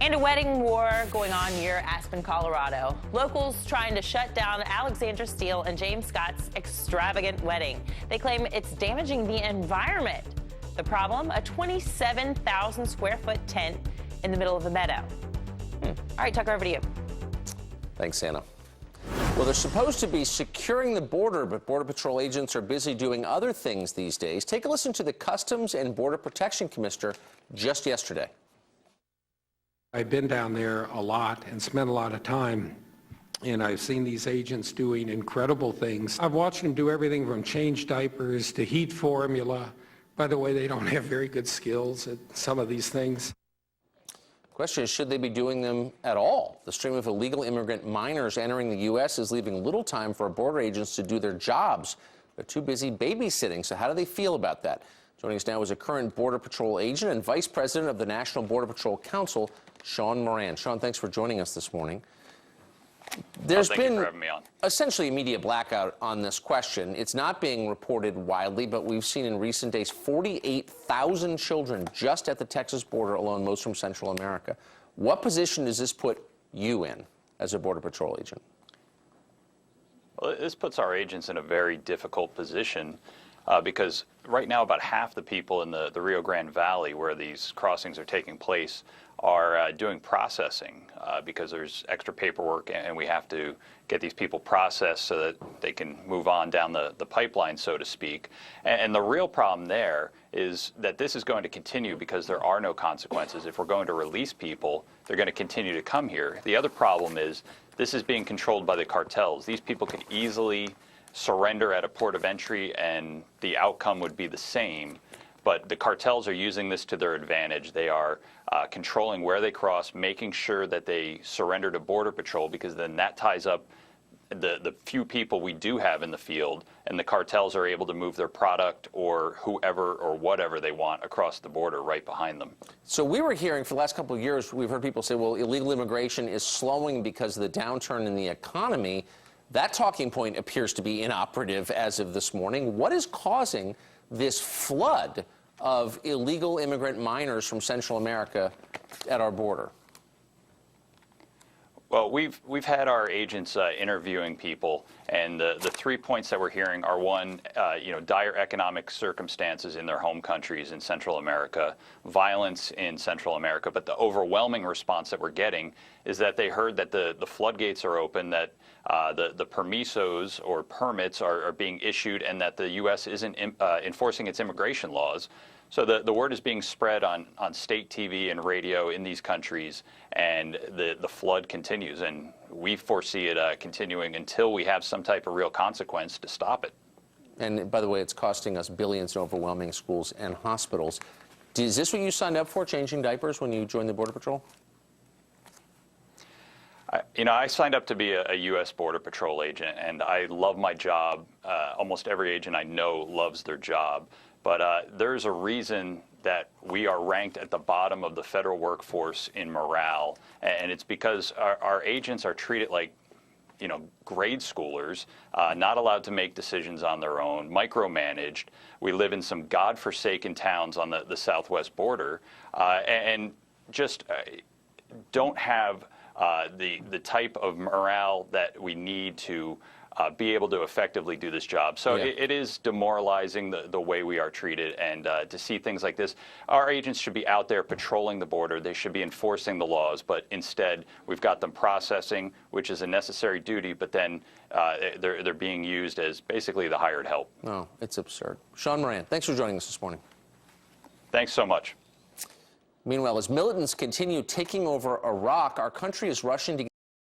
And a wedding war going on near Aspen, Colorado. Locals trying to shut down Alexandra Steele and James Scott's extravagant wedding. They claim it's damaging the environment. The problem, a 27,000 square foot tent in the middle of the meadow. All right, Tucker, over to you. Thanks, Anna. Well, they're supposed to be securing the border, but Border Patrol agents are busy doing other things these days. Take a listen to the Customs and Border Protection Commissioner just yesterday. I've been down there a lot and spent a lot of time, and I've seen these agents doing incredible things. I've watched them do everything from change diapers to heat formula. By the way, they don't have very good skills at some of these things. The question is, should they be doing them at all? The stream of illegal immigrant minors entering the U.S. is leaving little time for our border agents to do their jobs. They're too busy babysitting, so how do they feel about that? Joining us now is a current Border Patrol agent and Vice President of the National Border Patrol Council, Sean Moran. Sean, thanks for joining us this morning. There's been essentially a media blackout on this question. It's not being reported widely, but we've seen in recent days 48,000 children just at the Texas border alone, most from Central America. What position does this put you in as a Border Patrol agent? Well, this puts our agents in a very difficult position because right now about half the people in the Rio Grande Valley where these crossings are taking place are doing processing because there's extra paperwork and we have to get these people processed so that they can move on down the pipeline, so to speak. And the real problem there is that this is going to continue because there are no consequences. If we're going to release people, they're going to continue to come here. The other problem is this is being controlled by the cartels. These people could easily surrender at a port of entry and the outcome would be the same. But the cartels are using this to their advantage. They are controlling where they cross, making sure that they surrender to Border Patrol, because then that ties up the few people we do have in the field, and the cartels are able to move their product or whoever or whatever they want across the border right behind them. So we were hearing for the last couple of years, we've heard people say, well, illegal immigration is slowing because of the downturn in the economy. That talking point appears to be inoperative as of this morning. What is causing this flood of illegal immigrant minors from Central America at our border? Well, we've had our agents interviewing people, and the 3 points that we're hearing are one, dire economic circumstances in their home countries in Central America, violence in Central America, but the overwhelming response that we're getting is that they heard that the floodgates are open, that the permisos or permits are being issued, and that the U.S. isn't enforcing its immigration laws. So the word is being spread on state TV and radio in these countries, and the flood continues, and we foresee it continuing until we have some type of real consequence to stop it. And by the way, it's costing us billions in overwhelming schools and hospitals. Is this what you signed up for, changing diapers, when you joined the Border Patrol? I signed up to be a U.S. Border Patrol agent, and I love my job. Almost every agent I know loves their job. But there's a reason that we are ranked at the bottom of the federal workforce in morale, and it's because our agents are treated like, grade schoolers, not allowed to make decisions on their own, micromanaged. We live in some godforsaken towns on the southwest border, and just don't have the type of morale that we need to be able to effectively do this job. So yeah. it is demoralizing the way we are treated, and to see things like this. Our agents should be out there patrolling the border. They should be enforcing the laws, but instead we've got them processing, which is a necessary duty, but then they're being used as basically the hired help. No, it's absurd. Sean Moran, thanks for joining us this morning. Thanks so much. Meanwhile, as militants continue taking over Iraq, our country is rushing to